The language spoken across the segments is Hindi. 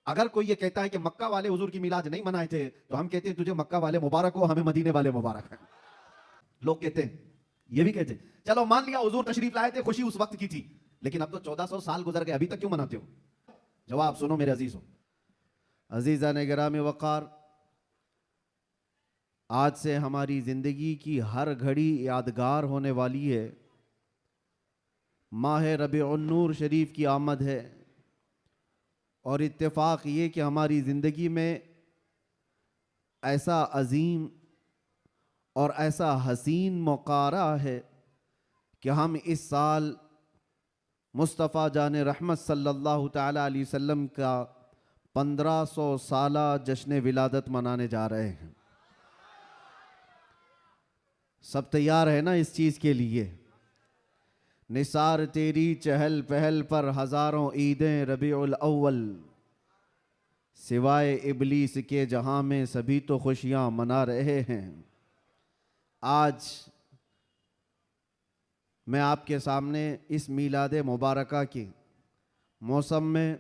अगर कोई ये कहता है कि मक्का वाले हुजूर की मिलाद नहीं मनाए थे, तो हम कहते हैं तुझे मक्का वाले मुबारक हो, हमें मदीने वाले मुबारक हैं। लोग कहते हैं, ये भी कहते हैं। चलो मान लिया हुजूर तशरीफ लाए थे, खुशी उस वक्त की थी, लेकिन अब तो 1400 साल गुजर गए, अभी तक क्यों मनाते हो? जवाब सुनो मेरे अजीज हो, अजीजा ने गिराम वक़ार, आज से हमारी जिंदगी की हर घड़ी यादगार होने वाली है। माह रबीउन नूर शरीफ की आमद है, और इत्तेफाक ये कि हमारी ज़िंदगी में ऐसा अजीम और ऐसा हसीन मौका रहा है कि हम इस साल मुस्तफ़ा जान रहमत सल्लल्लाहु ताला अलैहि वसल्लम का 1500 साला जश्न विलादत मनाने जा रहे हैं। सब तैयार है ना इस चीज़ के लिए? निसार तेरी चहल पहल पर हज़ारों ईदें रबीउल अव्वल, सिवाय इबलीस के जहां में सभी तो खुशियां मना रहे हैं। आज मैं आपके सामने इस मीलाद मुबारका के मौसम में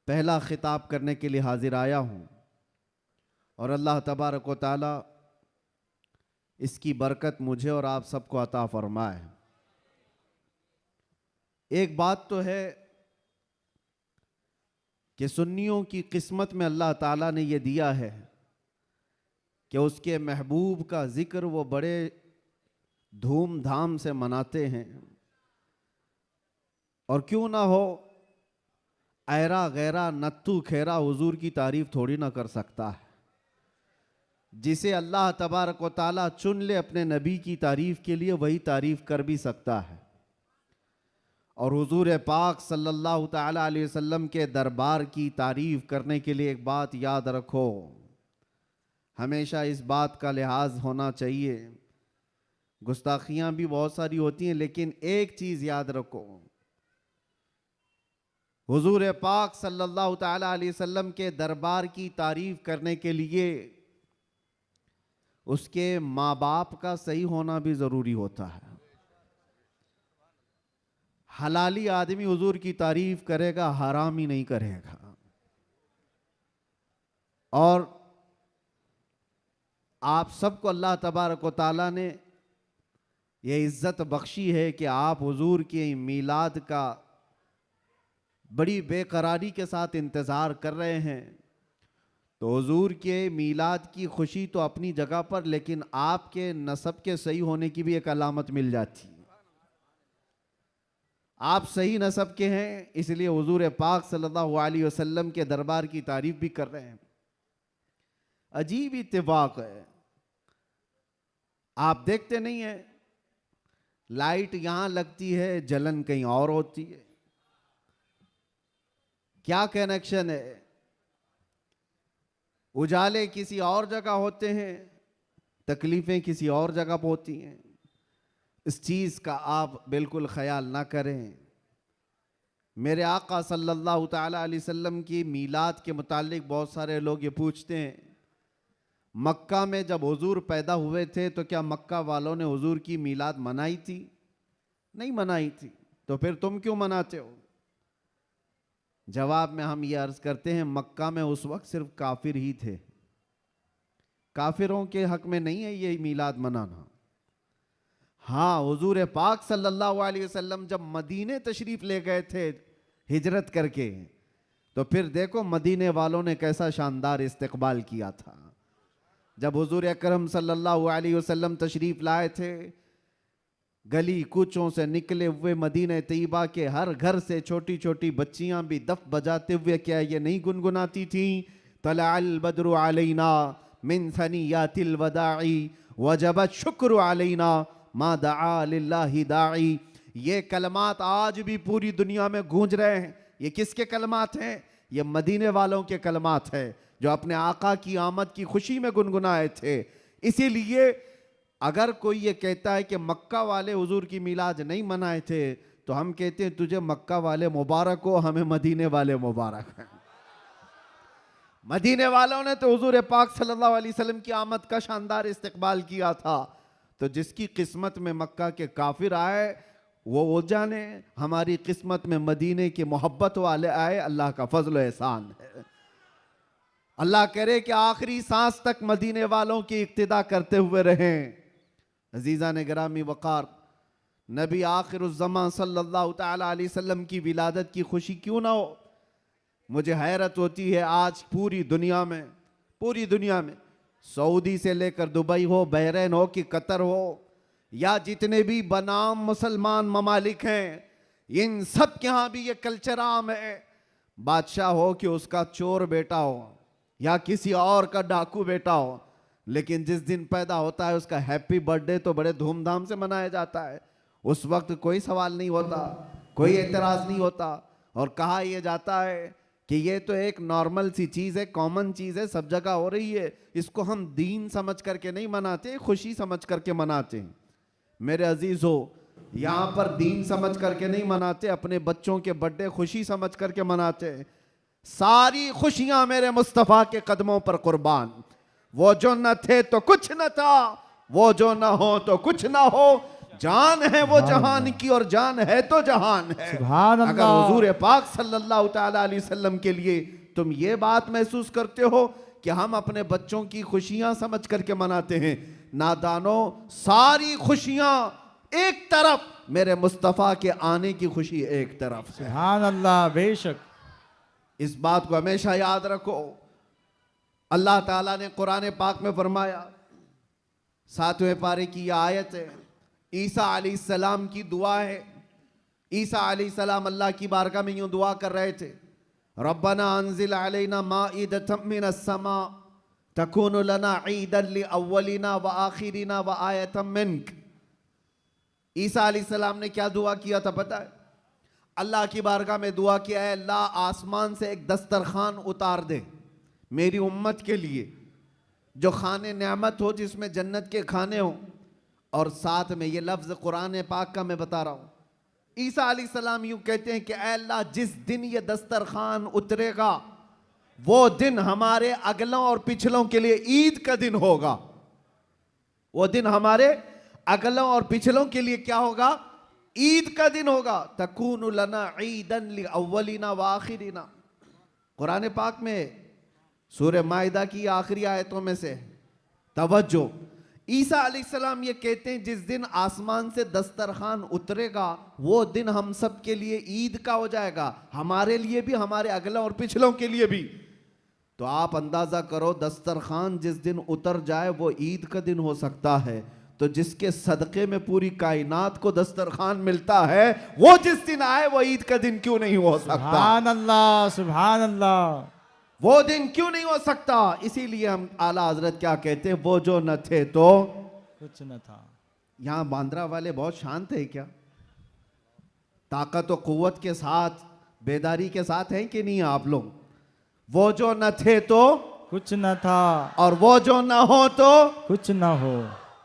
पहला खिताब करने के लिए हाजिर आया हूं, और अल्लाह तबारक व तआला इसकी बरकत मुझे और आप सबको अता फरमाए। एक बात तो है कि सुन्नियों की किस्मत में अल्लाह ताला ने यह दिया है कि उसके महबूब का जिक्र वो बड़े धूमधाम से मनाते हैं। और क्यों ना हो, ऐरा गैरा नत्थु खेरा हुजूर की तारीफ थोड़ी ना कर सकता है। जिसे अल्लाह तबारक व ताला चुन ले अपने नबी की तारीफ के लिए, वही तारीफ कर भी सकता है। और हुजूर पाक सल्लल्लाहु ताला अलैहि वसल्लम के दरबार की तारीफ करने के लिए एक बात याद रखो, हमेशा इस बात का लिहाज होना चाहिए। गुस्ताखियां भी बहुत सारी होती हैं, लेकिन एक चीज याद रखो, हुजूर पाक सल्लल्लाहु ताला अलैहि वसल्लम के दरबार की तारीफ करने के लिए उसके माँ बाप का सही होना भी जरूरी होता है। हलाली आदमी हुजूर की तारीफ करेगा, हरामी नहीं करेगा। और आप सबको अल्लाह तबारक व तआला ने ये इज्जत बख्शी है कि आप हुजूर के मीलाद का बड़ी बेकरारी के साथ इंतज़ार कर रहे हैं। तो हुजूर के मीलाद की खुशी तो अपनी जगह पर, लेकिन आपके नसब के सही होने की भी एक अलामत मिल जाती है। आप सही नसब के हैं, इसलिए हुजूर पाक सल्लल्लाहु अलैहि वसल्लम के दरबार की तारीफ भी कर रहे हैं। अजीब इत्तेफाक है, आप देखते नहीं है, लाइट यहां लगती है, जलन कहीं और होती है। क्या कनेक्शन है? उजाले किसी और जगह होते हैं, तकलीफें किसी और जगह पर होती हैं। इस चीज का आप बिल्कुल ख्याल ना करें। मेरे आका सल्लल्लाहु ताला अलैहि वसल्लम की मीलाद के मुतालिक बहुत सारे लोग ये पूछते हैं, मक्का में जब हुजूर पैदा हुए थे तो क्या मक्का वालों ने हुजूर की मीलाद मनाई थी? नहीं मनाई थी, तो फिर तुम क्यों मनाते हो? जवाब में हम ये अर्ज करते हैं, मक्का में उस वक्त सिर्फ काफिर ही थे, काफिरों के हक में नहीं है ये मीलाद मनाना। हाँ, हुजूर पाक सल्लल्लाहु अलैहि वसल्लम जब मदीने तशरीफ ले गए थे हिजरत करके, तो फिर देखो मदीने वालों ने कैसा शानदार इस्तकबाल किया था। जब हुजूर अकरम सल्लल्लाहु अलैहि वसल्लम तशरीफ लाए थे, गली कूचों से निकले हुए मदीने तैयबा के हर घर से छोटी छोटी बच्चियां भी दफ बजाते हुए क्या ये नहीं गुनगुनाती थी, तलअल बद्रु अलैना मिन सनियातिल वदाई वजबत शुक्र अलैना मा दआ लिल्लाहि दाई। ये कलमात आज भी पूरी दुनिया में गूंज रहे हैं। ये किसके कलमात हैं? ये मदीने वालों के कलमात हैं, जो अपने आका की आमद की खुशी में गुनगुनाए थे। इसीलिए अगर कोई ये कहता है कि मक्का वाले हुजूर की मिलाद नहीं मनाए थे, तो हम कहते हैं तुझे मक्का वाले मुबारक हो, हमें मदीने वाले मुबारक हैं। मदीने वालों ने तो हुजूर पाक सल्लल्लाहु अलैहि वसल्लम की आमद का शानदार इस्तकबाल किया था। तो जिसकी किस्मत में मक्का के काफिर आए, वो जाने, हमारी किस्मत में मदीने की मोहब्बत वाले आए, अल्लाह का फजल एहसान है। अल्लाह करे कि आखिरी सांस तक मदीने वालों की इक्तिदा करते हुए रहें। अजीज़ा ने गिरामी वक़ार, नबी आखिरुज़्ज़मान सल्लल्लाहु तआला अलैहि वसल्लम की विलादत की खुशी क्यों ना हो। मुझे हैरत होती है, आज पूरी दुनिया में सऊदी से लेकर दुबई हो, बहरीन हो कि कतर हो, या जितने भी बनाम मुसलमान ममालिक हैं, इन सब के यहाँ भी ये कल्चर आम है। बादशाह हो कि उसका चोर बेटा हो या किसी और का डाकू बेटा हो, लेकिन जिस दिन पैदा होता है उसका हैप्पी बर्थडे तो बड़े धूमधाम से मनाया जाता है। उस वक्त कोई सवाल नहीं होता, कोई एतराज़ नहीं होता, और कहा यह जाता है कि ये तो एक नॉर्मल सी चीज़ है, कॉमन चीज़ है, सब जगह हो रही है, इसको हम दीन समझ करके नहीं मनाते, खुशी समझ करके मनाते हैं। मेरे अजीज़ों, यहाँ पर दीन समझ करके नहीं मनाते, अपने बच्चों के बर्थडे खुशी समझ करके मनाते हैं। सारी खुशियां मेरे मुस्तफ़ा के कदमों पर कुर्बान। वो जो न थे तो कुछ न था, वो जो न हो तो कुछ न हो, जान है वो जहान की और जान है तो जहान है। अगर हुजूर पाक सल्लल्लाहु तआला अलैहि वसल्लम के लिए तुम ये बात महसूस करते हो कि हम अपने बच्चों की खुशियां समझ करके मनाते हैं, नादानो, सारी खुशियां एक तरफ, मेरे मुस्तफ़ा के आने की खुशी एक तरफ। सुभान अल्लाह, बेशक। इस बात को हमेशा याद रखो। अल्लाह ताला ने कुरान पाक में फरमाया, 7वें पारे की यह आयत है, ईसा अलैहिस्सलाम की दुआ है। ईसा अलैहिस्सलाम अल्लाह की बारगाह में यूं दुआ कर रहे थे, रब्बना अंजिल अलैना माइदतम मिनस समा तकूनु लना ईदन लिअव्वलिना व आखिरिना व आयतम मिनक। ईसा अलैहिस्सलाम ने क्या दुआ किया था पता है? अल्लाह की बारगाह में दुआ किया है, अल्लाह आसमान से एक दस्तरखान उतार दे मेरी उम्मत के लिए, जो खाने नेमत हो, जिसमें जन्नत के खाने हो। और साथ में ये लफ्ज़ कुरान पाक का मैं बता रहा हूँ। ईसा अलैहिस्सलाम यूँ कहते हैं कि ऐ अल्लाह, जिस दिन ये दस्तरखान उतरेगा वो दिन हमारे अगलों और पिछलों के लिए ईद का दिन होगा। वो दिन हमारे अगलों और पिछलों के लिए क्या होगा? ईद का दिन होगा। तकूनु लना ईदन लिअव्वलिना व आखिरिना। कुरान पाक में सूरह माइदा की आखिरी आयतों में से तवज्जो, ईसा अलैहिस्सलाम ये कहते हैं जिस दिन आसमान से दस्तरखान उतरेगा वो दिन हम सब के लिए ईद का हो जाएगा, हमारे लिए भी, हमारे अगलों और पिछलों के लिए भी। तो आप अंदाजा करो, दस्तरखान जिस दिन उतर जाए वो ईद का दिन हो सकता है, तो जिसके सदक़े में पूरी कायनात को दस्तरखान मिलता है, वो जिस दिन आए वो ईद का दिन क्यों नहीं हो सकता? सुभान अल्लाह, सुभान अल्लाह। वो दिन क्यों नहीं हो सकता? इसीलिए हम आला हजरत क्या कहते हैं, वो जो न थे तो कुछ न था। यहां बांद्रा वाले बहुत शांत है क्या? ताकत और कुव्वत के साथ, बेदारी के साथ हैं कि नहीं आप लोग? वो जो न थे तो कुछ न था, और वो जो न हो तो कुछ न हो।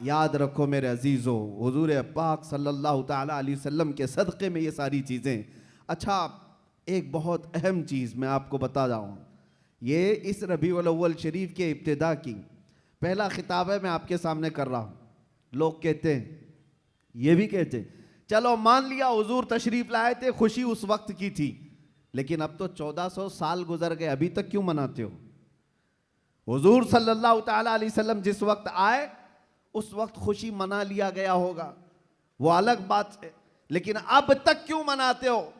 याद रखो मेरे अजीजों, हुजूर पाक सल्लल्लाहु तआला अलैहि वसल्लम के सदक़े में ये सारी चीज़ें। अच्छा, एक बहुत अहम चीज़ मैं आपको बता रहा हूँ, ये इस रबीउल अव्वल शरीफ के इब्तिदा की पहला खिताब है, मैं आपके सामने कर रहा हूँ। लोग कहते हैं, ये भी कहते हैं, चलो मान लिया हुजूर तशरीफ़ लाए थे, खुशी उस वक्त की थी, लेकिन अब तो 1400 साल गुजर गए, अभी तक क्यों मनाते हो? हुजूर सल्लल्लाहु तआला अलैहि वसल्लम जिस वक्त आए उस वक्त खुशी मना लिया गया होगा, वो अलग बात है, लेकिन अब तक क्यों मनाते हो?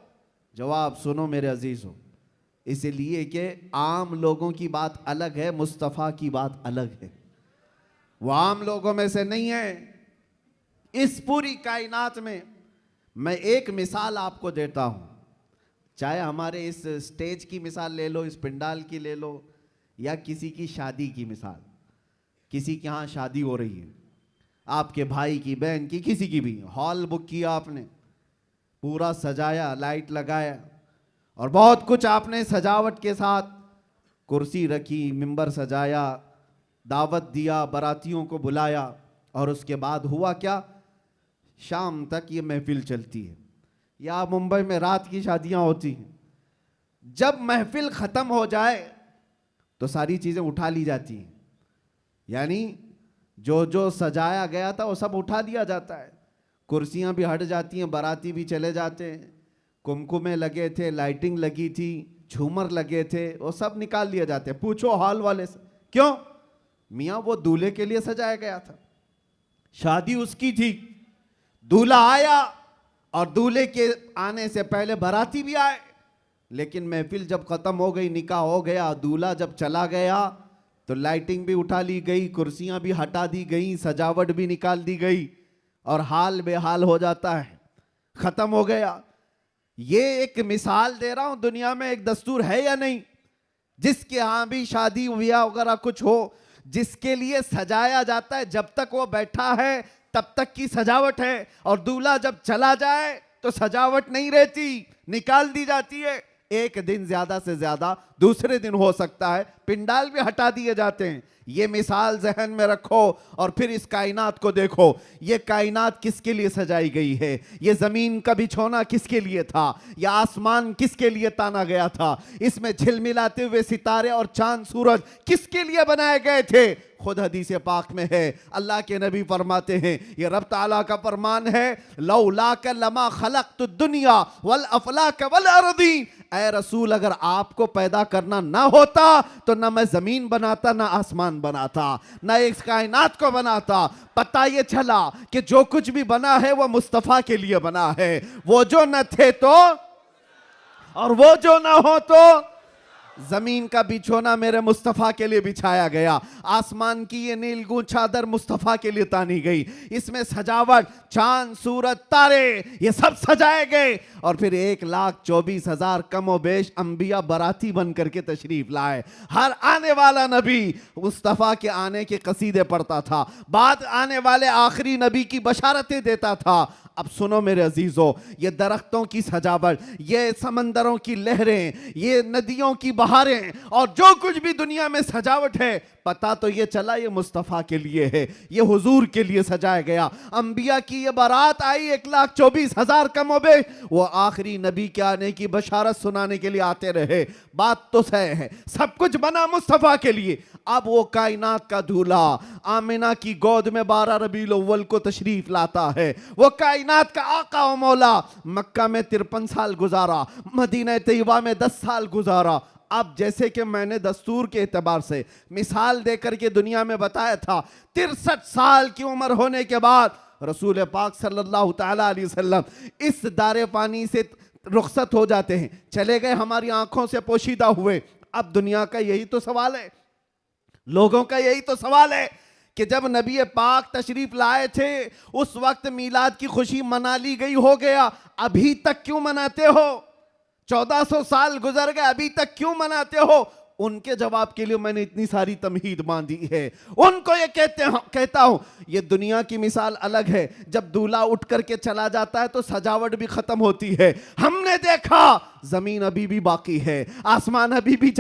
जवाब सुनो मेरे अजीजों, इसलिए कि आम लोगों की बात अलग है, मुस्तफ़ा की बात अलग है। वो आम लोगों में से नहीं है। इस पूरी कायनात में मैं एक मिसाल आपको देता हूँ, चाहे हमारे इस स्टेज की मिसाल ले लो, इस पंडाल की ले लो, या किसी की शादी की मिसाल। किसी के यहाँ शादी हो रही है, आपके भाई की, बहन की, किसी की भी, हॉल बुक किया आपने, पूरा सजाया, लाइट लगाया और बहुत कुछ आपने सजावट के साथ, कुर्सी रखी, मिंबर सजाया, दावत दिया, बारातियों को बुलाया, और उसके बाद हुआ क्या? शाम तक ये महफिल चलती है, या मुंबई में रात की शादियां होती हैं। जब महफिल ख़त्म हो जाए तो सारी चीज़ें उठा ली जाती हैं, यानी जो जो सजाया गया था वो सब उठा दिया जाता है। कुर्सियां भी हट जाती हैं, बाराती भी चले जाते हैं, कुमकुमे लगे थे, लाइटिंग लगी थी, झूमर लगे थे, वो सब निकाल लिए जाते हैं। पूछो हॉल वाले से, क्यों? मियाँ वो दूल्हे के लिए सजाया गया था, शादी उसकी थी, दूल्हा आया और दूल्हे के आने से पहले बाराती भी आए, लेकिन महफिल जब खत्म हो गई, निकाह हो गया, दूल्हा जब चला गया तो लाइटिंग भी उठा ली गई, कुर्सियां भी हटा दी गई, सजावट भी निकाल दी गई और हाल बेहाल हो जाता है, खत्म हो गया। ये एक मिसाल दे रहा हूं, दुनिया में एक दस्तूर है या नहीं, जिसके यहां भी शादी ब्याह वगैरह कुछ हो, जिसके लिए सजाया जाता है, जब तक वो बैठा है तब तक की सजावट है, और दूल्हा जब चला जाए तो सजावट नहीं रहती, निकाल दी जाती है। एक दिन ज्यादा से ज्यादा, दूसरे दिन हो सकता है पिंडाल भी हटा दिए जाते हैं। ये मिसाल जहन में रखो और फिर इस कायनात को देखो, ये कायनात किसके लिए सजाई गई है, ये जमीन का बिछोना किसके लिए था, ये आसमान किसके लिए ताना गया था, इसमें झिलमिलाते हुए सितारे और चांद सूरज किसके लिए बनाए गए थे। खुद हदीस पाक में है, अल्लाह के नबी फरमाते हैं, ये रब ताला का फरमान है, लौलाक लमा खलक़तु दुनिया वल अफलाक वल अर्दी। ऐ रसूल, अगर आपको पैदा करना ना होता तो ना मैं जमीन बनाता, ना आसमान बनाता, ना इस कायनात को बनाता। पता ये चला कि जो कुछ भी बना है वो मुस्तफ़ा के लिए बना है, वो जो न थे तो और वो जो ना हो तो। जमीन का बिछोना मेरे मुस्तफ़ा के लिए बिछाया गया, आसमान की ये नीलगूं चादर मुस्तफ़ा के लिए तानी गई, इसमें सजावट, चांद सूरज तारे ये सब सजाए गए, और फिर 1,24,000 कमो बेश अंबिया बाराती बन करके तशरीफ लाए। हर आने वाला नबी मुस्तफ़ा के आने के कसीदे पढ़ता था, बाद आने वाले आखिरी नबी की बशारतें देता था। अब सुनो मेरे अजीजों, ये दरख्तों की सजावट, ये समंदरों की लहरें, ये नदियों की बहारें और जो कुछ भी दुनिया में सजावट है, पता तो ये चला ये मुस्तफ़ा के लिए है, ये हुजूर के लिए सजाया गया। अंबिया की ये बारात आई 1,24,000 कमोबे, वो आखिरी नबी के आने की बशारत सुनाने के लिए आते रहे। बात तो सही है, सब कुछ बना मुस्तफ़ा के लिए। अब वो कायनात का दूल्हा आमिना की गोद में 12 रबीउल अव्वल को तशरीफ लाता है, वो कायनात का आका व मौला मक्का में 53 साल गुजारा, मदीना तैयबा में 10 साल गुजारा। अब जैसे कि मैंने दस्तूर के एतबार से मिसाल देकर के दुनिया में बताया था, 63 साल की उम्र होने के बाद रसूल पाक सल्लल्लाहु तआला अलैहि वसल्लम इस दारे पानी से रुखसत हो जाते हैं, चले गए, हमारी आंखों से पोशीदा हुए। अब दुनिया का यही तो सवाल है, लोगों का यही तो सवाल है कि जब नबी पाक तशरीफ लाए थे उस वक्त मीलाद की खुशी मना ली गई, हो गया, अभी तक क्यों मनाते हो? 1400 साल गुजर गए, अभी तक क्यों मनाते हो? उनके जवाब के लिए मैंने इतनी सारी तमहीद बांधी है। उनको ये कहता हूं, ये दुनिया की मिसाल अलग है, जब दूल्हा उठ करके चला जाता है तो सजावट भी खत्म होती है। हमने देखा जमीन अभी भी बाकी है, आसमान अभी भी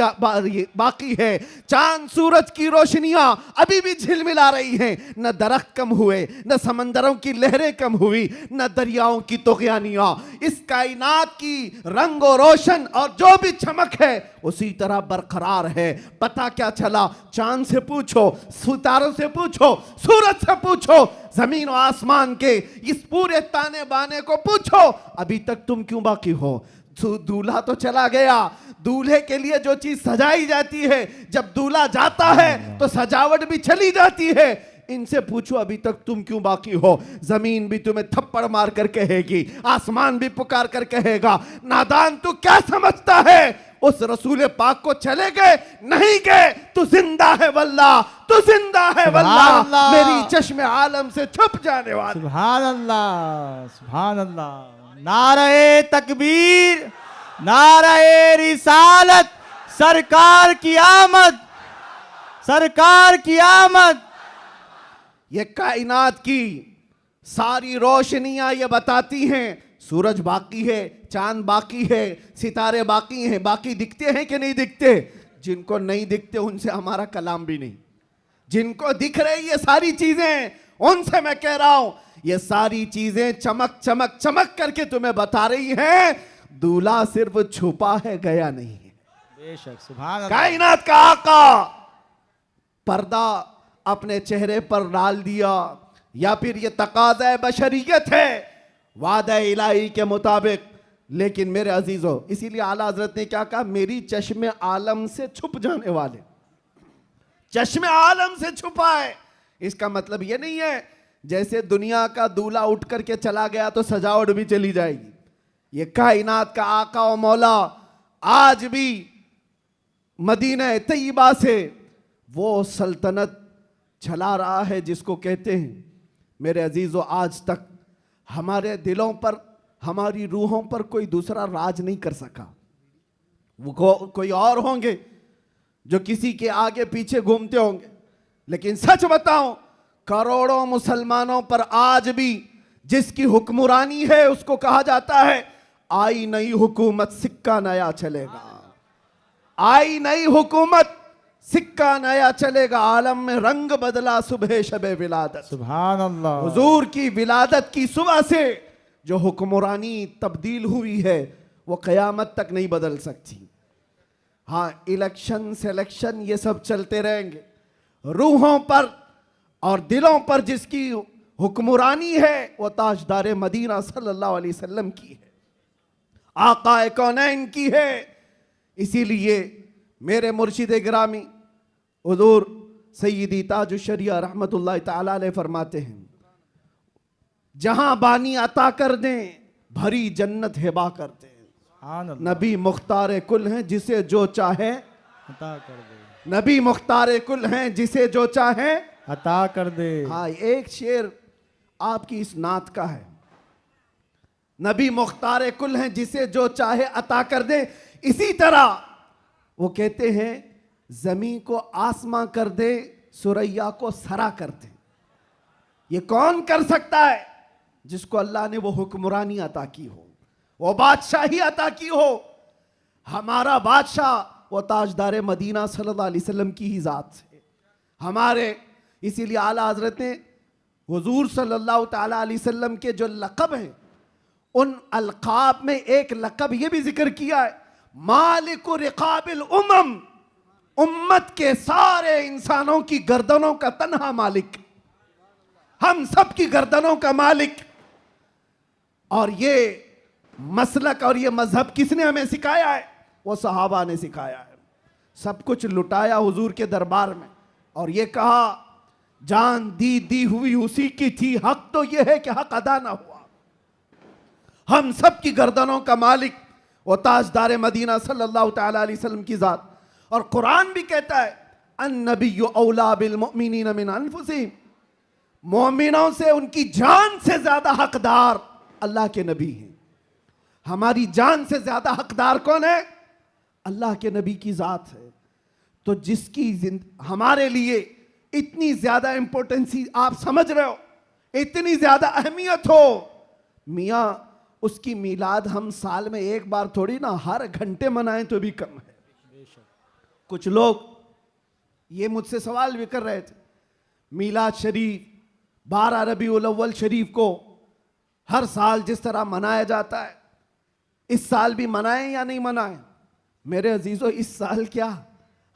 बाकी है, चांद सूरज की रोशनियां अभी भी झिलमिला रही हैं। न दरख्त कम हुए, न समंदरों की लहरें कम हुई, न दरियाओं की तुग़यानियां। इस कायनात की रंग और रोशन और जो भी चमक है उसी तरह बरकरार है। पता क्या चला? चांद से पूछो, सितारों से पूछो, सूरज से पूछो, जमीन और आसमान के इस पूरे ताने बाने को पूछो, अभी तक तुम क्यों बाकी हो? दूल्हा तो चला गया, दूल्हे के लिए जो चीज सजाई जाती है, जब दूल्हा जाता है तो सजावट भी चली जाती है। इनसे पूछो अभी तक तुम क्यों बाकी हो? जमीन भी तुम्हें थप्पड़ मार कर कहेगी, आसमान भी पुकार कर कहेगा, नादान तू क्या समझता है? उस रसूल पाक को चले गए, नहीं गए, तू जिंदा है वल्लाह, तू जिंदा है वल्लाह, मेरी चश्मे आलम से छुप जाने वाला। सुभान अल्लाह, सुभान अल्लाह। नारे तकबीर, नारे रिसालत, सरकार की आमद, सरकार की आमद। ये कायनात की सारी रोशनियां ये बताती हैं, सूरज बाकी है, चांद बाकी है, सितारे बाकी हैं। बाकी दिखते हैं कि नहीं दिखते? जिनको नहीं दिखते उनसे हमारा कलाम भी नहीं। जिनको दिख रही ये सारी चीजें, उनसे मैं कह रहा हूं, ये सारी चीजें चमक चमक चमक करके तुम्हें बता रही हैं, दूल्हा सिर्फ छुपा है, गया नहीं है। बेशक, सुभान अल्लाह। कायनात का आका पर्दा अपने चेहरे पर डाल दिया, या फिर ये तकाज़ा बशरियत है वादा इलाही के मुताबिक। लेकिन मेरे अजीजों, इसीलिए आला हजरत ने क्या कहा, मेरी चश्मे आलम से छुप जाने वाले, चश्मे आलम से छुपा है। इसका मतलब ये नहीं है जैसे दुनिया का दूल्हा उठ करके चला गया तो सजावट भी चली जाएगी। ये कायनात का आका और मौला आज भी मदीना तैयबा से वो सल्तनत चला रहा है जिसको कहते हैं। मेरे अजीजों, आज तक हमारे दिलों पर, हमारी रूहों पर कोई दूसरा राज नहीं कर सका। वो कोई और होंगे जो किसी के आगे पीछे घूमते होंगे, लेकिन सच बताऊं, करोड़ों मुसलमानों पर आज भी जिसकी हुक्मरानी है उसको कहा जाता है आई नई हुकूमत सिक्का नया चलेगा, आई नई हुकूमत सिक्का नया चलेगा। आलम में रंग बदला सुबह शबे विलादत, सुभान अल्लाह। हुजूर की विलादत की सुबह से जो हुक्मरानी तब्दील हुई है वो क़यामत तक नहीं बदल सकती। हाँ, इलेक्शन सिलेक्शन ये सब चलते रहेंगे, रूहों पर और दिलों पर जिसकी हुक्मरानी है वो ताजदार मदीना सल्लल्लाहु अलैहि वसल्लम की है, आकाए कौनैन की है। इसीलिए मेरे मुर्शिद गिरामी हुजूर सय्यदी ताजुश्शरिया रहमतुल्लाह तआला अलैह फरमाते हैं, जहां बानी अता कर दें भरी जन्नत हिबा कर दें। सुभान अल्लाह। नबी मुख्तार कुल हैं जिसे जो चाहे अता कर दे, नबी मुख्तार कुल हैं जिसे जो चाहे अता कर दे। हाँ, एक शेर आपकी इस नात का है, नबी मुख्तार कुल हैं जिसे जो चाहे अता कर दे। इसी तरह वो कहते हैं जमीन को आसमां कर दे, सुरैया को सरा कर दे। ये कौन कर सकता है? जिसको अल्लाह ने वो हुक्मरानी अता की हो, वो बादशाही अता की हो। हमारा बादशाह वो ताजदार मदीना सल्लल्लाहु अलैहि वसल्लम की ही जात से हमारे। इसीलिए आला हजरत ने हुजूर सल्लल्लाहु ताला अलैहि वसल्लम के जो लक़ब हैं उन अलक़ाब में एक लक़ब ये भी जिक्र किया है, मालिकु रिक़ाबिल उमम, उम्मत के सारे इंसानों की गर्दनों का तन्हा मालिक, हम सब की गर्दनों का मालिक। और ये मसलक और ये मजहब किसने हमें सिखाया है? वो सहाबा ने सिखाया है। सब कुछ लुटाया हुजूर के दरबार में और ये कहा जान दी हुई उसी की थी, हक तो ये है कि हक अदा ना हुआ। हम सब की गर्दनों का मालिक वो ताजदार मदीना सल्लल्लाहु ताला अलैहि वसल्लम की जात। और कुरान भी कहता है अन्नबिय्यु औला बिल मुमिनीना मिन अनफुसिहिम, मोमिनों से उनकी जान से ज्यादा हकदार अल्लाह के नबी हैं। हमारी जान से ज्यादा हकदार कौन है? अल्लाह के नबी की जात है। तो जिसकी हमारे लिए इतनी ज्यादा इंपॉर्टेंस आप समझ रहे हो, इतनी ज्यादा अहमियत हो, मियाँ उसकी मीलाद हम साल में एक बार थोड़ी ना हर घंटे मनाएं तो भी कम है। कुछ लोग ये मुझसे सवाल भी कर रहे थे, मीलाद शरीफ 12 रबीउल अव्वल शरीफ को हर साल जिस तरह मनाया जाता है इस साल भी मनाएं या नहीं मनाएं? मेरे अजीजों, इस साल क्या,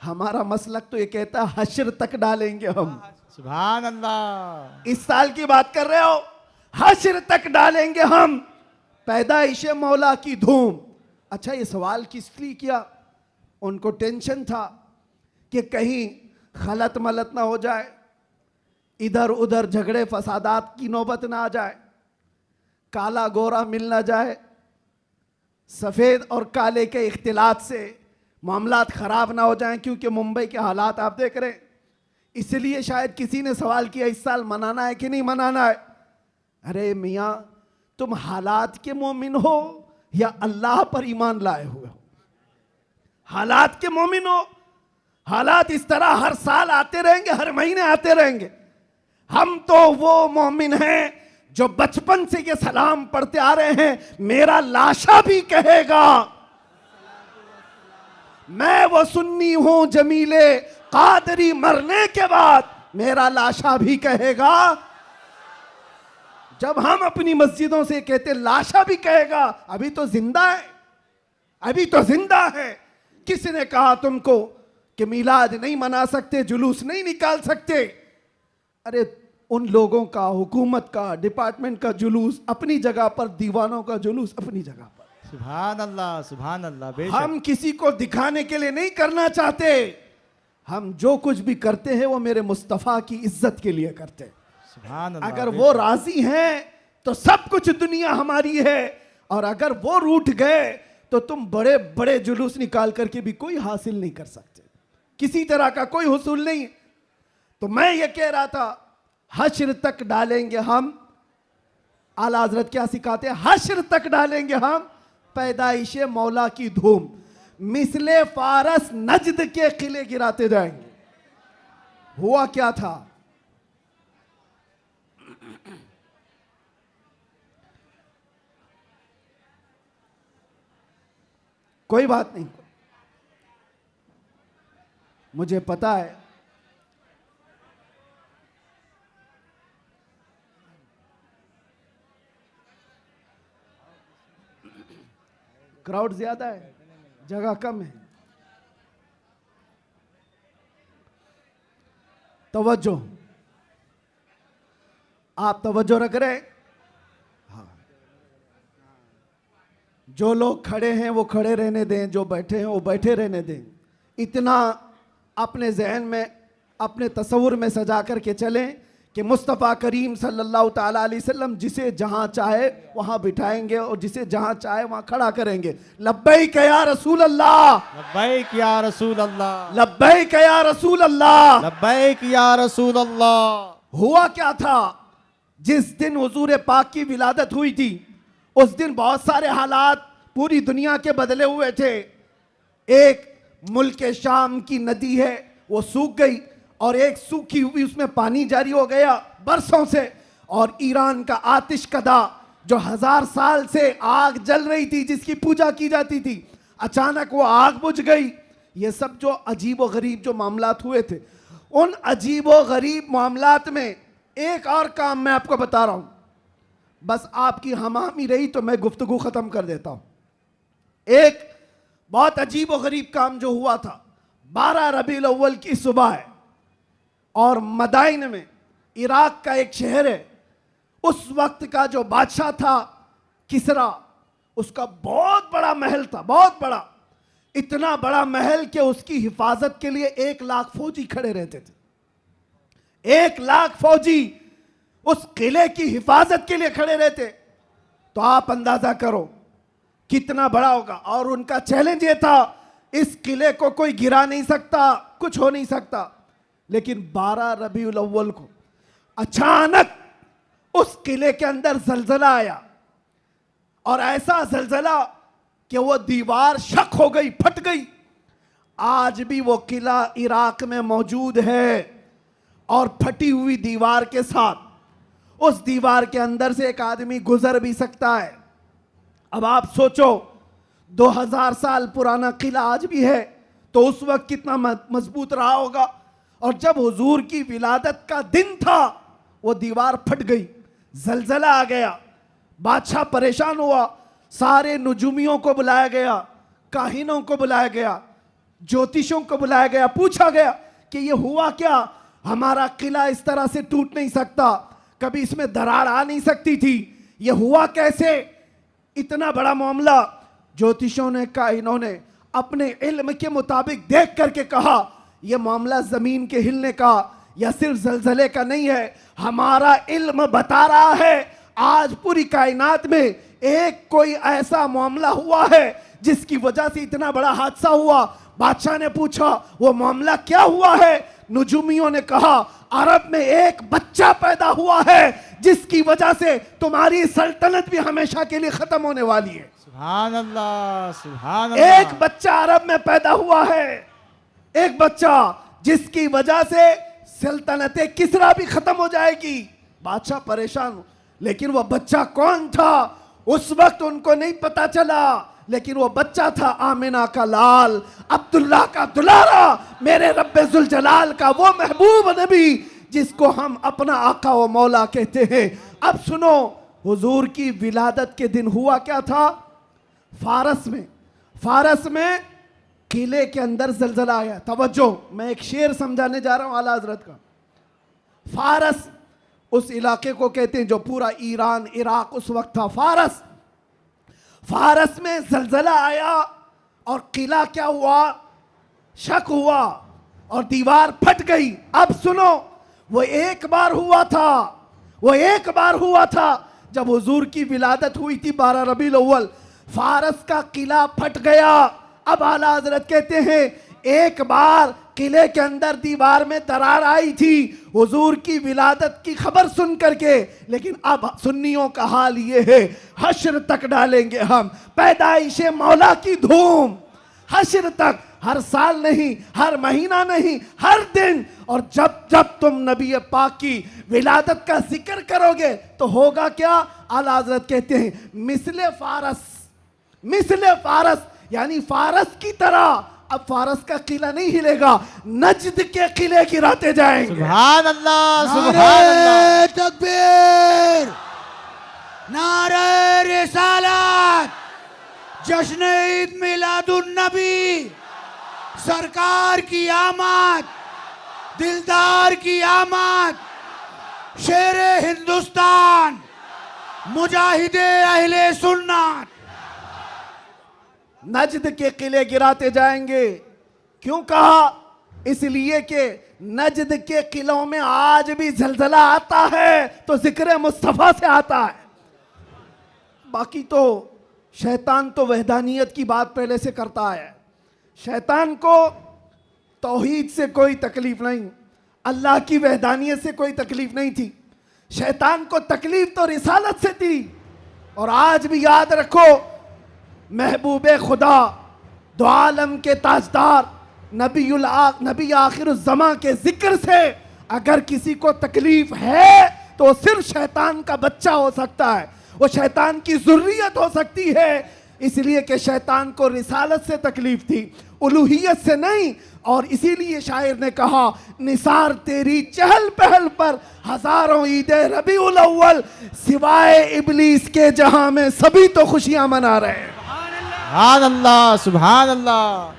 हमारा मसलक तो ये कहता है हश्र तक डालेंगे हम। सुभान अल्लाह। इस साल की बात कर रहे हो, हश्र तक डालेंगे हम, पैदाइश मौला की धूम। अच्छा, ये सवाल किस लिए किया? उनको टेंशन था कि कहीं खलत मलत ना हो जाए, इधर उधर झगड़े फसादात की नौबत ना आ जाए, काला गोरा मिल ना जाए, सफ़ेद और काले के इख्तिलात से मामलात ख़राब ना हो जाएं, क्योंकि मुंबई के हालात आप देख रहे हैं। इसलिए शायद किसी ने सवाल किया इस साल मनाना है कि नहीं मनाना है। अरे मियाँ, तुम हालात के मोमिन हो या अल्लाह पर ईमान लाए हुए हो? हालात के मोमिन हो। हालात इस तरह हर साल आते रहेंगे, हर महीने आते रहेंगे। हम तो वो मोमिन हैं जो बचपन से ये सलाम पढ़ते आ रहे हैं, मेरा लाशा भी कहेगा मैं वो सुन्नी हूं जमीले कादरी, मरने के बाद मेरा लाशा भी कहेगा। जब हम अपनी मस्जिदों से कहते लाशा भी कहेगा, अभी तो जिंदा है, अभी तो जिंदा है। किसने कहा तुमको कि मिलाद नहीं मना सकते, जुलूस नहीं निकाल सकते? अरे उन लोगों का, हुकूमत का, डिपार्टमेंट का जुलूस अपनी जगह पर, दीवानों का जुलूस अपनी जगह पर। सुभान अल्लाह, सुभान अल्लाह। बेशक हम किसी को दिखाने के लिए नहीं करना चाहते। हम जो कुछ भी करते हैं वो मेरे मुस्तफ़ा की इज्जत के लिए करते हैं। सुभान अल्लाह। अगर वो राजी हैं तो सब कुछ दुनिया हमारी है, और अगर वो रूठ गए तो तुम बड़े बड़े जुलूस निकाल करके भी कोई हासिल नहीं कर सकते, किसी तरह का कोई हुसूल नहीं। तो मैं ये कह रहा था, हश्र तक डालेंगे हम, आला हजरत क्या सिखाते हैं, हश्र तक डालेंगे हम पैदाइश मौला की धूम, मिसले फारस नजद के किले गिराते जाएंगे। हुआ क्या था, कोई बात नहीं, मुझे पता है क्राउड ज्यादा है, जगह कम है। तवज्जो, आप तवज्जो रख रहे हैं? हाँ। जो लोग खड़े हैं वो खड़े रहने दें, जो बैठे हैं वो बैठे रहने दें। इतना अपने जहन में, अपने तसव्वुर में सजा करके चलें कि मुस्तफ़ा करीम सल्लल्लाहु ताला अलैहि वसल्लम जिसे जहां चाहे वहां बिठाएंगे और जिसे जहां चाहे वहां खड़ा करेंगे। लब्बैक या रसूल अल्लाह, लब्बैक या रसूल अल्लाह, लब्बैक या रसूल अल्लाह, लब्बैक या रसूल अल्लाह। हुआ क्या था, जिस दिन हुजूर पाक की विलादत हुई थी उस दिन बहुत सारे हालात पूरी दुनिया के बदले हुए थे। एक मुल्क शाम की नदी है वो सूख गई, और एक सूखी हुई उसमें पानी जारी हो गया बरसों से। और ईरान का आतिश कदा जो 1000 साल से आग जल रही थी, जिसकी पूजा की जाती थी, अचानक वो आग बुझ गई। ये सब जो अजीब व गरीब जो मामलात हुए थे, उन अजीब व गरीब मामलात में एक और काम मैं आपको बता रहा हूं, बस आपकी हमामी रही तो मैं गुफ्तगू खत्म कर देता हूं। एक बहुत अजीब व गरीब काम जो हुआ था, 12 रबीउल अव्वल की सुबह है, और मदाइन में, इराक का एक शहर है, उस वक्त का जो बादशाह था किसरा, उसका बहुत बड़ा महल था, बहुत बड़ा, इतना बड़ा महल कि उसकी हिफाजत के लिए 1 लाख फौजी खड़े रहते थे। 1 लाख फौजी उस किले की हिफाजत के लिए खड़े रहते। तो आप अंदाजा करो कितना बड़ा होगा। और उनका चैलेंज ये था, इस किले को कोई गिरा नहीं सकता, कुछ हो नहीं सकता। लेकिन 12 रबीउल अव्वल को अचानक उस किले के अंदर जलजला आया, और ऐसा जलजला कि वो दीवार शक हो गई, फट गई। आज भी वो किला इराक में मौजूद है, और फटी हुई दीवार के साथ उस दीवार के अंदर से एक आदमी गुजर भी सकता है। अब आप सोचो, 2000 साल पुराना किला आज भी है, तो उस वक्त कितना मजबूत रहा होगा। और जब हुजूर की विलादत का दिन था, वो दीवार फट गई, जलजला आ गया, बादशाह परेशान हुआ, सारे नुजूमियों को बुलाया गया, काहिनों को बुलाया गया, ज्योतिषों को बुलाया गया, पूछा गया कि ये हुआ क्या, हमारा किला इस तरह से टूट नहीं सकता, कभी इसमें दरार आ नहीं सकती थी, ये हुआ कैसे, इतना बड़ा मामला। ज्योतिषों ने, काहिनों ने अपने इल्म के मुताबिक देख करके कहा, यह मामला जमीन के हिलने का या सिर्फ जलजले का नहीं है, हमारा इल्म बता रहा है आज पूरी कायनात में एक कोई ऐसा मामला हुआ है जिसकी वजह से इतना बड़ा हादसा हुआ। बादशाह ने पूछा वो मामला क्या हुआ है? नुजूमियों ने कहा अरब में एक बच्चा पैदा हुआ है जिसकी वजह से तुम्हारी सल्तनत भी हमेशा के लिए खत्म होने वाली है। सुभान अल्लाह, सुभान अल्लाह। एक बच्चा अरब में पैदा हुआ है, एक बच्चा जिसकी वजह से सल्तनत किसरा भी खत्म हो जाएगी। बादशाह परेशान, लेकिन वह बच्चा कौन था उस वक्त उनको नहीं पता चला, लेकिन वो बच्चा था आमिना का लाल, अब्दुल्ला का दुलारा, मेरे रब्बे जुल जलाल का वो महबूब नबी जिसको हम अपना आका व मौला कहते हैं। अब सुनो, हुजूर की विलादत के दिन हुआ क्या था? फारस में किले के अंदर जलजला आया। तवज्जो, मैं एक शेर समझाने जा रहा हूं आला हजरत का। फारस उस इलाके को कहते हैं जो पूरा ईरान इराक उस वक्त था, फारस। फारस में जलजला आया और किला क्या हुआ, शक हुआ और दीवार फट गई। अब सुनो, वो एक बार हुआ था, वो एक बार हुआ था जब हुजूर की विलादत हुई थी 12 रबीउल अव्वल, फारस का किला फट गया। अब आला हजरत कहते हैं एक बार किले के अंदर दीवार में दरार आई थी हुजूर की विलादत की खबर सुन करके, लेकिन अब सुन्नियों का हाल ये है, हश्र तक डालेंगे हम पैदाइश मौला की धूम, हश्र तक, हर साल नहीं, हर महीना नहीं, हर दिन। और जब जब तुम नबी पाक की विलादत का जिक्र करोगे तो होगा क्या, आला हजरत कहते हैं मिसले फारस, मिसले फारस, यानी फारस की तरह। अब फारस का किला नहीं हिलेगा, नजद के किले गिराते जाएंगे। सुभान अल्लाह, सुभान नारे अल्लाह। तकबीर, नारे रिसालत, जश्न ईद मिलादुन नबी, सरकार की आमद, दिलदार की आमद, शेरे हिंदुस्तान, मुजाहिदे अहले सुन्नत। नजद के किले गिराते जाएंगे। क्यों कहा, इसलिए कि नजद के किलों में आज भी जलजला आता है तो जिक्र मुस्तफा से आता है। बाकी तो शैतान तो वहदानियत की बात पहले से करता है, शैतान को तौहीद से कोई तकलीफ नहीं, अल्लाह की वहदानियत से कोई तकलीफ नहीं थी, शैतान को तकलीफ तो रिसालत से थी। और आज भी याद रखो, महबूब खुदा, दो आलम के ताजदार, नबी आखिरुज़्ज़मा के जिक्र से अगर किसी को तकलीफ है तो सिर्फ शैतान का बच्चा हो सकता है, वो शैतान की ज़ुर्रियत हो सकती है। इसलिए कि शैतान को रिसालत से तकलीफ थी, उलूहियत से नहीं। और इसीलिए शायर ने कहा, निसार तेरी चहल पहल पर हजारों ईदे रबीउल अव्वल, सिवाय इबलीस के जहां में सभी तो खुशियां मना रहे हैं। सुभान अल्लाह, सुभान अल्लाह।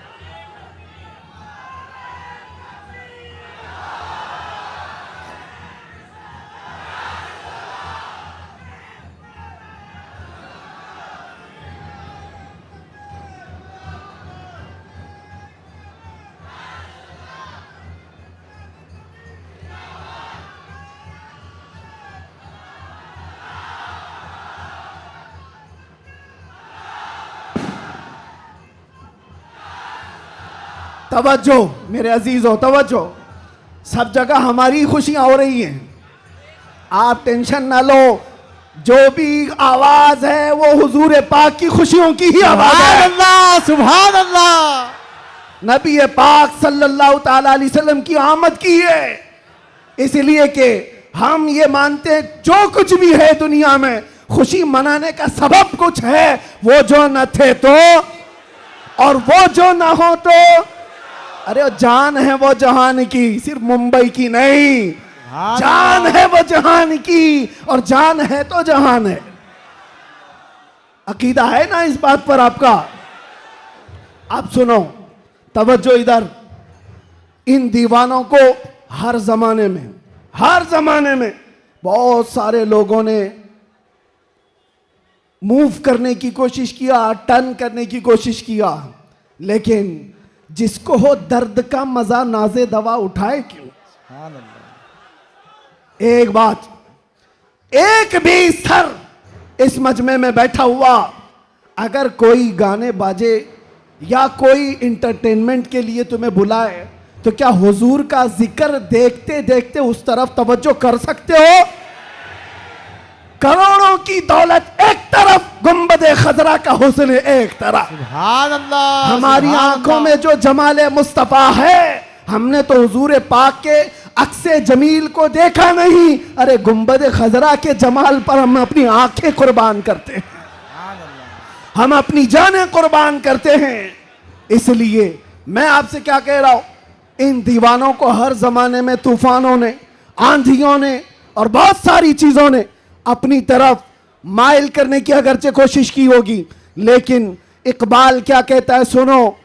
तवज्जो मेरे अजीजों, तवज्जो, सब जगह हमारी खुशियां हो रही हैं, आप टेंशन ना लो। जो भी आवाज है वो हुजूर पाक की खुशियों की ही आवाज सुभान है। अल्लाह, सुभान अल्लाह। नबी पाक सल्लल्लाहु ताला अलैहि वसल्लम की आमद की है, इसलिए कि हम ये मानते हैं जो कुछ भी है दुनिया में खुशी मनाने का सबब कुछ है, वो जो न थे तो और वो जो ना हो तो। अरे वो जान है वो जहान की, सिर्फ मुंबई की नहीं, जान है वो जहान की, और जान है तो जहान है। अकीदा है ना इस बात पर आपका? आप सुनो, तवज्जो इधर। इन दीवानों को हर जमाने में बहुत सारे लोगों ने मूव करने की कोशिश किया, टर्न करने की कोशिश किया, लेकिन जिसको हो दर्द का मजा नाजे दवा उठाए क्यों। सुभान अल्लाह। एक बात, एक भी सर इस मजमे में बैठा हुआ अगर कोई गाने बाजे या कोई इंटरटेनमेंट के लिए तुम्हें बुलाए तो क्या हुजूर का जिक्र देखते देखते उस तरफ तवज्जो कर सकते हो? करोड़ों की दौलत एक तरफ, गुंबदे खजरा का हुस्न एक तरफ। सुभान अल्लाह। हमारी सुभान आंखों अल्लाह। में जो जमाले मुस्तफा है, हमने तो हुजूर पाक के अक्से जमील को देखा नहीं, अरे गुंबदे खजरा के जमाल पर हम अपनी आंखें कुर्बान करते हैं, सुभान अल्लाह। हम अपनी जानें कुर्बान करते हैं। इसलिए मैं आपसे क्या कह रहा हूं, इन दीवानों को हर जमाने में तूफानों ने, आंधियों ने और बहुत सारी चीजों ने अपनी तरफ माइल करने की अगरचे कोशिश की होगी, लेकिन इकबाल क्या कहता है सुनो।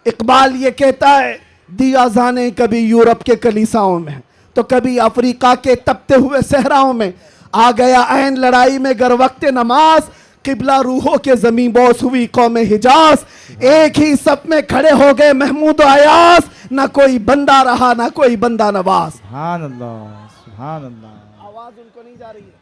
इकबाल ये कहता है, दिया जाने कभी यूरोप के कलीसाओं में, तो कभी अफ्रीका के तपते हुए सहराओं में आ गया ऐन लड़ाई में गर वक्त नमाज, किबला रूहों के जमीन बोस हुई कौम हिजाज। एक ही सब में खड़े हो गए महमूद अयास, ना कोई बंदा रहा ना कोई बंदा नवाज। सुभान अल्लाह, सुभान अल्लाह। आवाज उनको नहीं जा रही है।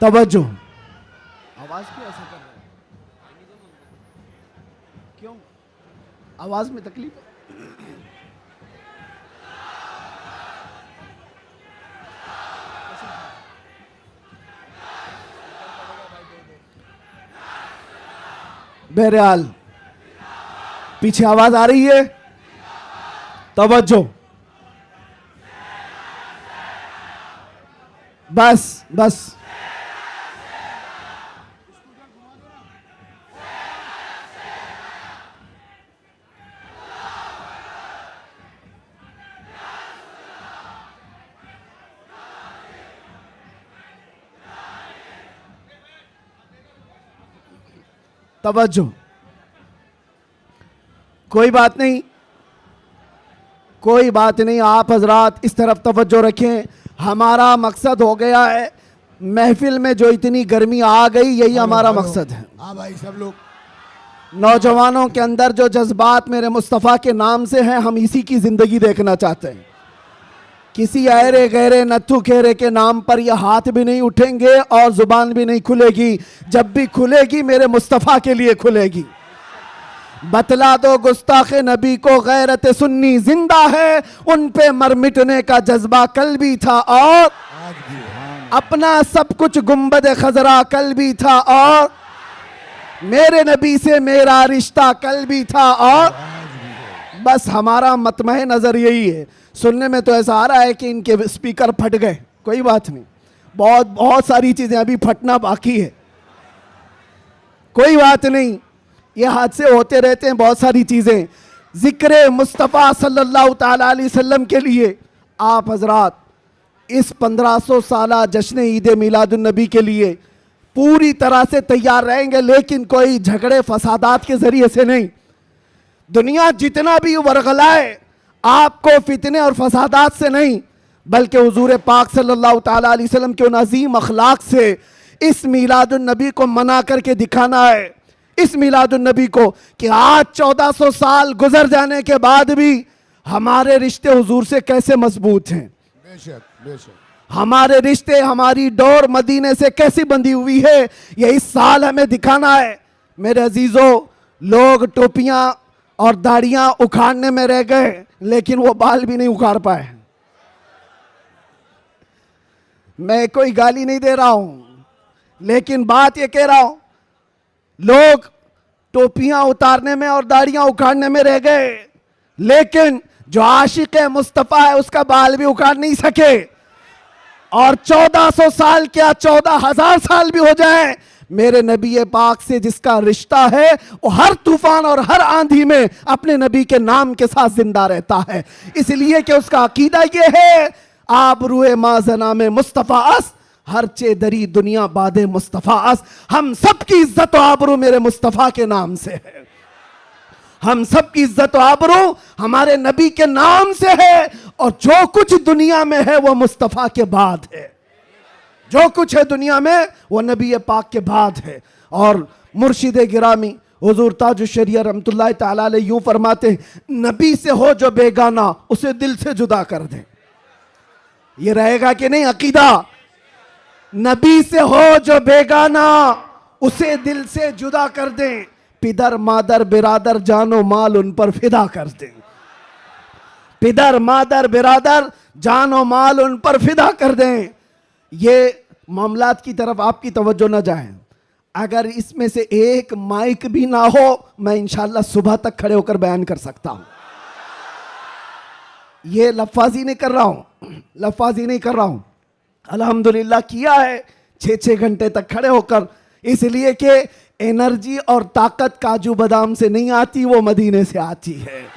तवज्जो। आवाज क्यों ऐसा कर रहे हैं? क्यों आवाज में तकलीफ है? बहरहाल पीछे आवाज आ रही है, तवज्जो। बस बस तवज्जो। कोई बात नहीं, कोई बात नहीं, आप हजरात इस तरफ तवज्जो रखें। हमारा मकसद हो गया है, महफिल में जो इतनी गर्मी आ गई यही हमारा मकसद है। हाँ भाई, सब लोग नौजवानों के अंदर जो जज्बात मेरे मुस्तफ़ा के नाम से हैं, हम इसी की जिंदगी देखना चाहते हैं। किसी अहरे गहरे नत्थु खेरे के नाम पर यह हाथ भी नहीं उठेंगे और जुबान भी नहीं खुलेगी। जब भी खुलेगी मेरे मुस्तफ़ा के लिए खुलेगी। बतला दो गुस्ताखे नबी को गैरत सुन्नी जिंदा है, उन पे मर मिटने का जज्बा कल भी था और अपना सब कुछ गुंबद खजरा कल भी था और मेरे नबी से मेरा रिश्ता कल भी था और बस हमारा मतमह नजर यही है। सुनने में तो ऐसा आ रहा है कि इनके स्पीकर फट गए, कोई बात नहीं, बहुत बहुत सारी चीजें अभी फटना बाकी है, कोई बात नहीं, ये हादसे होते रहते हैं बहुत सारी चीजें। जिक्र मुस्तफ़ा सल्लल्लाहु ताला अलैहि वसल्लम के लिए आप हजरात इस 1500 साला जश्न ईद मिलादुन नबी के लिए पूरी तरह से तैयार रहेंगे, लेकिन कोई झगड़े फसादात के जरिए से नहीं। दुनिया जितना भी वरगलाए आपको फितने और फसादात से नहीं, बल्कि हुजूर पाक सल्लल्लाहु ताला अलैहि वसल्लम के उन अजीम अखलाक से इस मिलादुन नबी को मना करके दिखाना है। इस मिलादुन नबी को कि आज 1400 साल गुजर जाने के बाद भी हमारे रिश्ते हुजूर से कैसे मजबूत हैं। बेशक बेशक हमारे रिश्ते, हमारी डोर मदीने से कैसी बंधी हुई है, ये इस साल हमें दिखाना है। मेरे अजीजों, लोग टोपियां और दाढ़ियां उखाड़ने में रह गए, लेकिन वो बाल भी नहीं उखाड़ पाए। मैं कोई गाली नहीं दे रहा हूं, लेकिन बात ये कह रहा हूं, लोग टोपियां उतारने में और दाढ़ियां उखाड़ने में रह गए, लेकिन जो आशिक मुस्तफ़ा है उसका बाल भी उखाड़ नहीं सके। और 1400 साल क्या 14,000 साल भी हो जाए, मेरे नबी पाक से जिसका रिश्ता है वो हर तूफान और हर आंधी में अपने नबी के नाम के साथ जिंदा रहता है। इसलिए कि उसका अकीदा ये है, आबरूए माजना में मुस्तफ़ा अस, हर चे दरी दुनिया बादे मुस्तफ़ा अस। हम सब की इज्जत और आबरू मेरे मुस्तफ़ा के नाम से है। हम सब की इज्जत और आबरू हमारे नबी के नाम से है, और जो कुछ दुनिया में है वो मुस्तफ़ा के बाद है। जो कुछ है दुनिया में वो नबी पाक के बाद है। और मुर्शिद गिरामी हुजूर ताजुश्शरिया रहमतुल्लाह ताला अलैह यूं फरमाते हैं, नबी से हो जो बेगाना उसे दिल से जुदा कर दे। ये रहेगा कि नहीं अकीदा? नबी से हो जो बेगाना उसे दिल से जुदा कर दें, पिदर मादर बिरादर जानो माल उन पर फिदा कर दें। पिदर मादर बिरादर जानो माल उन पर फिदा कर दें। ये मामलात की तरफ आपकी तवज्जो न जाए। अगर इसमें से एक माइक भी ना हो, मैं इंशाल्लाह सुबह तक खड़े होकर बयान कर सकता हूं। ये लफ्फाजी नहीं कर रहा हूं, लफ्फाजी नहीं कर रहा हूं। अल्हम्दुलिल्लाह किया है 6-6 घंटे तक खड़े होकर, इसलिए कि एनर्जी और ताकत काजू बादाम से नहीं आती, वो मदीने से आती है।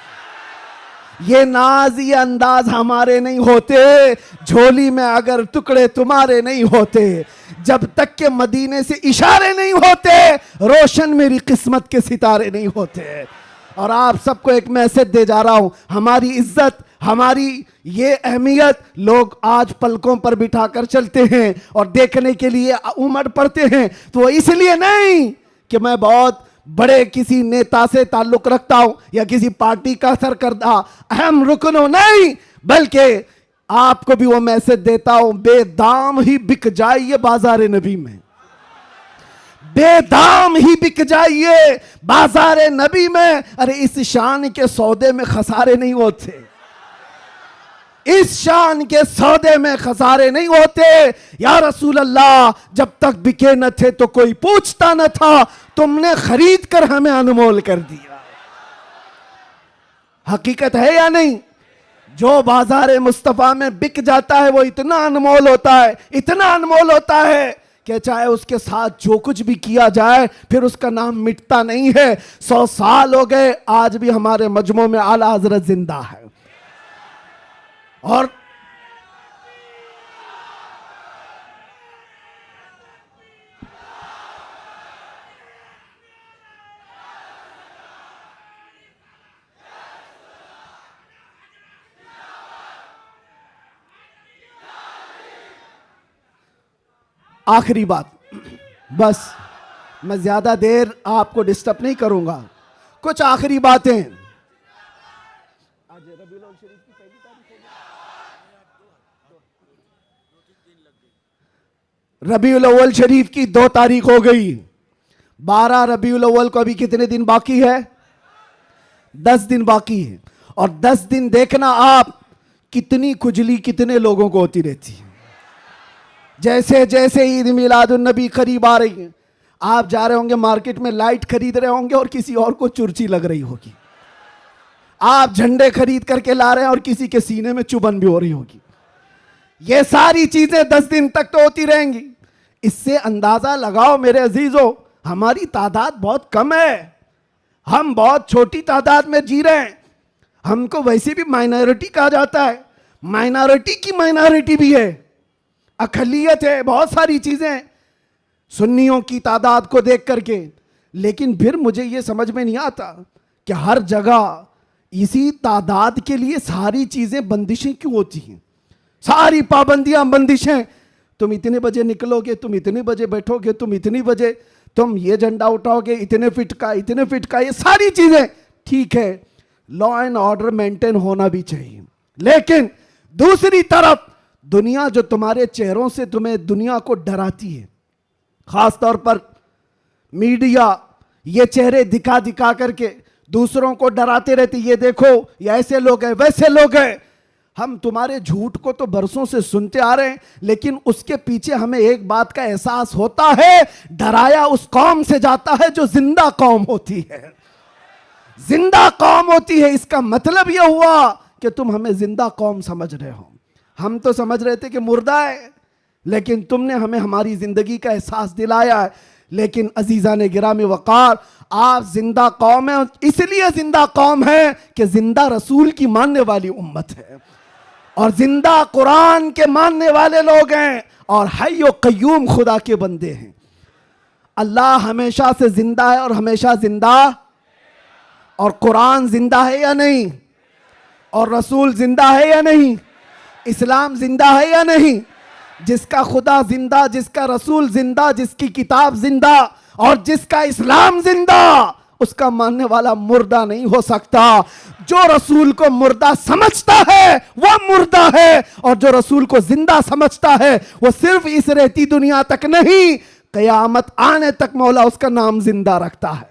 ये नाज ये अंदाज हमारे नहीं होते, झोली में अगर टुकड़े तुम्हारे नहीं होते, जब तक के मदीने से इशारे नहीं होते, रोशन मेरी किस्मत के सितारे नहीं होते। और आप सबको एक मैसेज दे जा रहा हूं, हमारी इज्जत, हमारी ये अहमियत लोग आज पलकों पर बिठाकर चलते हैं और देखने के लिए उमड़ पड़ते हैं, तो वो इसलिए नहीं कि मैं बहुत बड़े किसी नेता से ताल्लुक रखता हूं या किसी पार्टी का सरकर्दा अहम रुकन हो, नहीं, बल्कि आपको भी वो मैसेज देता हूं, बेदाम ही बिक जाइए बाजार नबी में, बेदाम ही बिक जाइए बाजार नबी में। अरे इस शान के सौदे में खसारे नहीं होते, इस शान के सौदे में खसारे नहीं होते। या रसूल अल्लाह, जब तक बिके न थे तो कोई पूछता न था, तुमने खरीद कर हमें अनमोल कर दिया। हकीकत है या नहीं? जो बाजार मुस्तफा में बिक जाता है वो इतना अनमोल होता है, इतना अनमोल होता है कि चाहे उसके साथ जो कुछ भी किया जाए फिर उसका नाम मिटता नहीं है। 100 साल हो गए, आज भी हमारे मजमू में आला हजरत जिंदा है। और आखिरी बात, बस मैं ज्यादा देर आपको डिस्टर्ब नहीं करूंगा, कुछ आखिरी बातें। रबीउल अव्वल शरीफ की 2 तारीख हो गई, 12 रबीउल अव्वल को अभी कितने दिन बाकी है? 10 दिन बाकी है। और 10 दिन देखना आप कितनी खुजली कितने लोगों को होती रहती है। जैसे जैसे ईद मिलादुन नबी करीब आ रही है, आप जा रहे होंगे मार्केट में, लाइट खरीद रहे होंगे और किसी और को चुर्ची लग रही होगी। आप झंडे खरीद करके ला रहे हैं और किसी के सीने में चुभन भी हो रही होगी। ये सारी चीजें 10 दिन तक तो होती रहेंगी। इससे अंदाजा लगाओ मेरे अजीजों, हमारी तादाद बहुत कम है, हम बहुत छोटी तादाद में जी रहे हैं। हमको वैसे भी माइनॉरिटी कहा जाता है, माइनॉरिटी की माइनॉरिटी भी है, अकलियत है, बहुत सारी चीजें सुन्नियों की तादाद को देख करके। लेकिन फिर मुझे ये समझ में नहीं आता कि हर जगह इसी तादाद के लिए सारी चीजें बंदिशें क्यों होती हैं, सारी पाबंदियां बंदिशें। तुम इतने बजे निकलोगे, तुम इतने बजे बैठोगे, तुम इतनी बजे तुम ये झंडा उठाओगे, इतने फिट का, इतने फिट का, ये सारी चीजें ठीक है, लॉ एंड ऑर्डर मेंटेन होना भी चाहिए। लेकिन दूसरी तरफ दुनिया जो तुम्हारे चेहरों से तुम्हें दुनिया को डराती है, खास तौर पर मीडिया ये चेहरे दिखा दिखा करके दूसरों को डराते रहती, ये देखो ये ऐसे लोग हैं, वैसे लोग हैं। हम तुम्हारे झूठ को तो बरसों से सुनते आ रहे हैं, लेकिन उसके पीछे हमें एक बात का एहसास होता है, डराया उस कौम से जाता है जो जिंदा कौम होती है, जिंदा कौम होती है। इसका मतलब यह हुआ कि तुम हमें जिंदा कौम समझ रहे हो, हम तो समझ रहे थे कि मुर्दा है, लेकिन तुमने हमें हमारी जिंदगी का एहसास दिलाया है। लेकिन अजीजा ने गिरामी वकार, आप जिंदा कौम है, इसलिए जिंदा कौम है कि जिंदा रसूल की मानने वाली उम्मत है और जिंदा कुरान के मानने वाले लोग हैं और हय्यो कय्यूम खुदा के बंदे हैं। अल्लाह हमेशा से जिंदा है और हमेशा जिंदा, और कुरान जिंदा है या नहीं, और रसूल जिंदा है या नहीं, इस्लाम जिंदा है या नहीं। जिसका खुदा जिंदा, जिसका रसूल जिंदा, जिसकी किताब जिंदा और जिसका इस्लाम जिंदा, उसका मानने वाला मुर्दा नहीं हो सकता। जो रसूल को मुर्दा समझता है वह मुर्दा है, और जो रसूल को जिंदा समझता है वो सिर्फ इस रहती दुनिया तक नहीं, कयामत आने तक मौला उसका नाम जिंदा रखता है।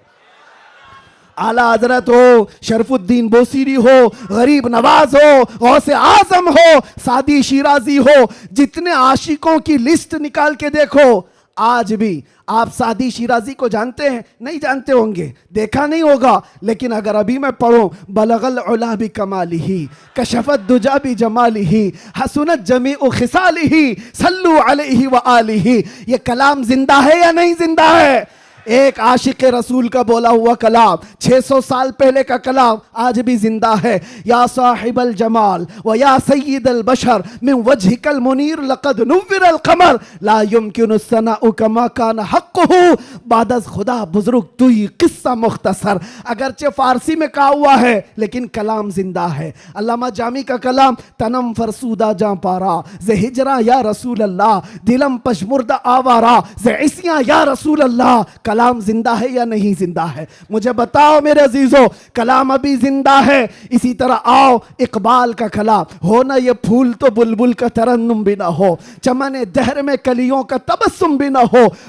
आला हजरत हो, शरफुद्दीन बोसीरी हो, गरीब नवाज हो, गौसे आजम हो, सादी शिराजी हो, जितने आशिकों की लिस्ट निकाल के देखो, आज भी आप सादी शिराजी को जानते हैं? नहीं जानते होंगे, देखा नहीं होगा, लेकिन अगर अभी मैं पढ़ूं, बलगल उला भी कमालिही, कशफत दुजा भी जमालिही, हसनत जमीउ खिसालिही, सल्लु अलैहि व आलिही, ये कलाम जिंदा है या नहीं जिंदा है? एक आशिक रसूल का बोला हुआ कलाम 600 साल पहले का कलाम आज भी जिंदा है। या साहिबल जमाल व या सय्यदल बशर मिन वजहिकल मुनीर लक़द नुव्विरल क़मर ला युमकिनु सनाउ कमा कान हक़्क़ुहु बादस खुदा बुजुर्ग तू ही किस्सा मुख्तसर। अगरचे फारसी में कहा हुआ है लेकिन कलाम जिंदा है। अल्लामा जामी का कलाम तनम फरसूदा जां पारा जे हिजरा या रसूल अल्लाह दिलम पशमुर्दा आवारा जे इसिया या रसूल अल्लाह। कलाम जिंदा है या नहीं जिंदा है? मुझे बताओ मेरे अजीजों, कलाम अभी जिंदा है। इसी तरह आओ इकबाल का कलाम, हो ना ये फूल तो बुलबुल का तरन्नुम भी ना हो, चमन दहर में कलियों का तबस्सुम भी ना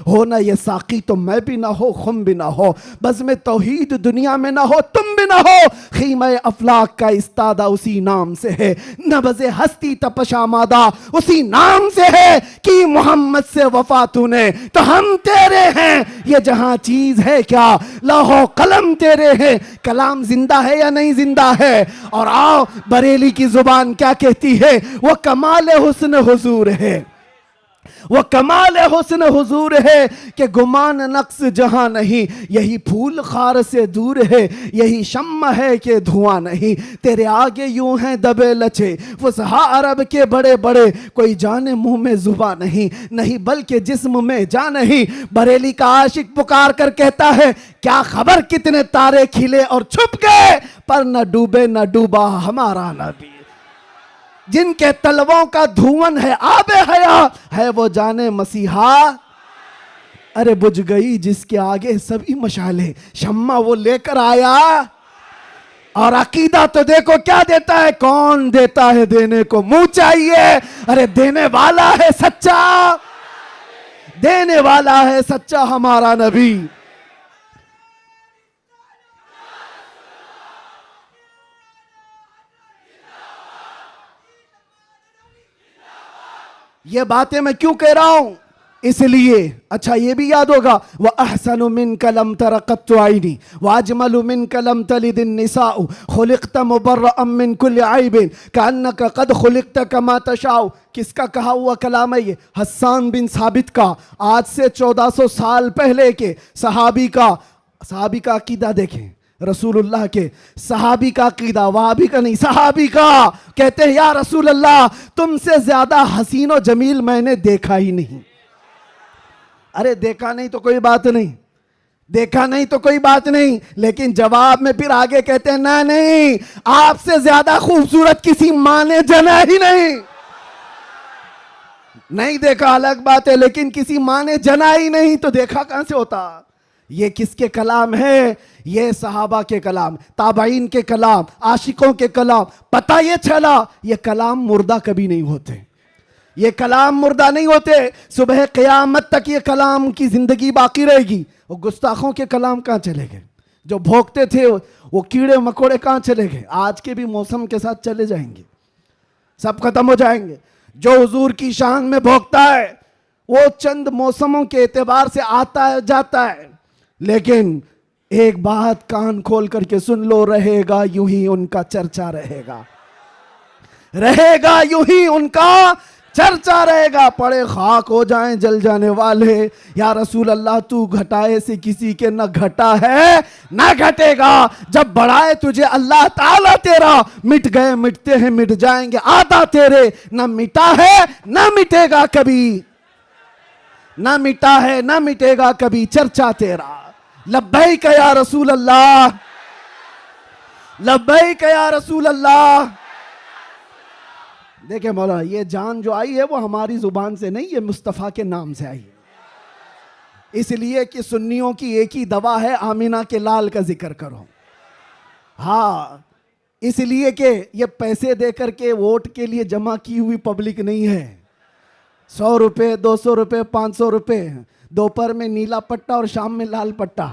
हो ना ये साकी तो मैं भी ना हो, खुम भी ना हो, बज़ में तौहीद दुनिया में ना हो, तुम भी ना हो, खीमे अफलाक का इस्तादा उसी नाम से है, नबज़े हस्ती तपशामादा उसी नाम से है कि मोहम्मद से वफा तूने तो हम तेरे हैं, ये जहां चीज है क्या लौहो कलम तेरे हैं। कलाम जिंदा है या नहीं जिंदा है? और आओ बरेली की जुबान क्या कहती है, वो कमाल हुस्न हुजूर है, वो कमाल हुस्न हुजूर है कि गुमान नक्स जहां नहीं, यही फूल खार से दूर है, यही शम्मा है कि धुआं नहीं, तेरे आगे यूं हैं दबे लचे फुसहा अरब के बड़े बड़े, कोई जाने मुंह में जुबा नहीं, नहीं बल्कि जिस्म में जान नहीं। बरेली का आशिक पुकार कर कहता है, क्या खबर कितने तारे खिले और छुप गए, पर न डूबे न डूबा हमारा नबी। जिनके तलवों का धुआं है आबे हया है, वो जाने मसीहा। अरे बुझ गई जिसके आगे सभी मशाले, शम्मा वो लेकर आया। और अकीदा तो देखो क्या देता है, कौन देता है देने को मुंह चाहिए। अरे देने वाला है सच्चा, देने वाला है सच्चा हमारा नबी। ये बातें मैं क्यों कह रहा हूं, इसलिए अच्छा ये भी याद होगा, वह अहसनु मिन कलम तरक़त आइनी व अजमलु मिन कलम तलिदिन निसाउ खुलिक़त मुबर्रअम मिन कुल्लि ऐबिन कअन्नका कद खुलिक़त कमा तशाउ। किसका कहा हुआ कलाम है ये? हस्सान बिन साबित का, आज से 1400 साल पहले के सहाबी का अकीदा देखें, रसूलुल्लाह के सहाबी का अकीदा, वहाबी का नहीं, सहाबी का। कहते हैं या रसूल अल्लाह तुमसे ज्यादा हसीन और जमील मैंने देखा ही नहीं। अरे देखा नहीं तो कोई बात नहीं, देखा नहीं तो कोई बात नहीं, लेकिन जवाब में फिर आगे कहते हैं ना नहीं, आपसे ज्यादा खूबसूरत किसी माँ ने जना ही नहीं। नहीं देखा अलग बात है, लेकिन किसी माँ ने जना ही नहीं तो देखा कहां से होता। ये किसके कलाम है? ये सहाबा के कलाम, ताबाइन के कलाम, आशिकों के कलाम। पता ये चला ये कलाम मुर्दा कभी नहीं होते, ये कलाम मुर्दा नहीं होते। सुबह क़यामत तक ये कलाम की जिंदगी बाकी रहेगी। वो गुस्ताखों के कलाम कहाँ चले गए? जो भोंकते थे वो कीड़े मकोड़े कहाँ चले गए? आज के भी मौसम के साथ चले जाएंगे, सब खत्म हो जाएंगे। जो हुजूर की शान में भोंकता है वो चंद मौसमों के एतबार से आता है जाता है, लेकिन एक बात कान खोल करके सुन लो, रहेगा यूं ही उनका चर्चा रहेगा, रहेगा यूं ही उनका चर्चा रहेगा। पड़े खाक हो जाएं जल जाने वाले, या रसूल अल्लाह तू घटाए से किसी के न घटा है न घटेगा। जब बढ़ाए तुझे अल्लाह ताला तेरा, मिट गए मिटते हैं मिट जाएंगे आधा तेरे, न मिटा है न मिटेगा कभी, न मिटा है न मिटेगा कभी चर्चा तेरा। लब्बैक या रसूल अल्लाह, लब्बैक या रसूल अल्लाह। देखे मौलाना, ये जान जो आई है वो हमारी जुबान से नहीं, ये मुस्तफ़ा के नाम से आई है। इसलिए कि सुन्नियों की एक ही दवा है, आमिना के लाल का जिक्र करो। हाँ, इसलिए कि ये पैसे दे करके वोट के लिए जमा की हुई पब्लिक नहीं है। 100 रुपये 200 रुपये 500 रुपये, दोपहर में नीला पट्टा और शाम में लाल पट्टा,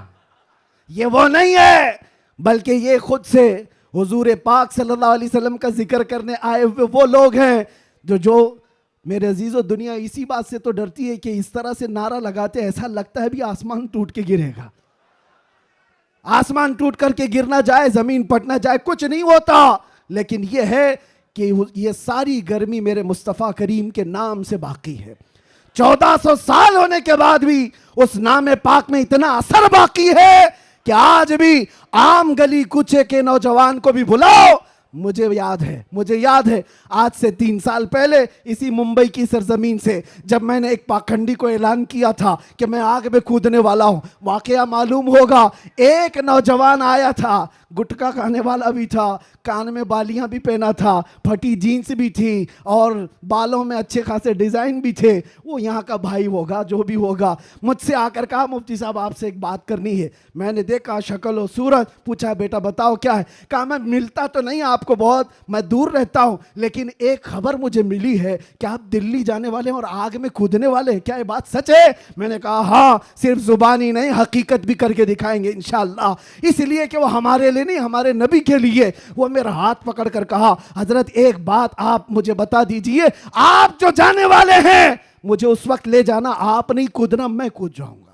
ये वो नहीं है, बल्कि ये खुद से हुजूर पाक सल्लल्लाहु अलैहि वसल्लम का जिक्र करने आए हुए वो लोग हैं जो मेरे अजीजों, दुनिया इसी बात से तो डरती है कि इस तरह से नारा लगाते ऐसा लगता है भी आसमान टूट के गिरेगा, आसमान टूट करके गिरना जाए, जमीन फटना जाए, कुछ नहीं होता। लेकिन यह है कि ये सारी गर्मी मेरे मुस्तफ़ा करीम के नाम से बाकी है। 1400 साल होने के बाद भी उस नाम पाक में इतना असर बाकी है कि आज भी आम गली कूचे के नौजवान को भी बुलाओ। मुझे याद है आज से 3 साल पहले इसी मुंबई की सरजमीन से जब मैंने एक पाखंडी को ऐलान किया था कि मैं आग में कूदने वाला हूं, वाकया मालूम होगा एक नौजवान आया था, गुटखा खाने वाला भी था, कान में बालियां भी पहना था, फटी जीन्स भी थी और बालों में अच्छे खासे डिजाइन भी थे। वो यहाँ का भाई होगा, जो भी होगा, मुझसे आकर कहा मुफ्ती साहब आपसे एक बात करनी है। मैंने देखा शक्ल और सूरत, पूछा बेटा बताओ क्या है। कहा मैं मिलता तो नहीं आपको बहुत, मैं दूर रहता हूँ, लेकिन एक खबर मुझे मिली है कि आप दिल्ली जाने वाले हैं और आग में कूदने वाले हैं, क्या ये बात सच है? मैंने कहा हाँ, सिर्फ जुबानी नहीं हकीकत भी करके दिखाएंगे इंशाअल्लाह। इसलिए कि वो हमारे लिए नहीं, हमारे नबी के लिए। वो मेरा हाथ पकड़ कर कहा हजरत एक बात आप मुझे बता दीजिए, आप जो जाने वाले हैं मुझे उस वक्त ले जाना, आप नहीं कूदना, मैं कूद जाऊंगा।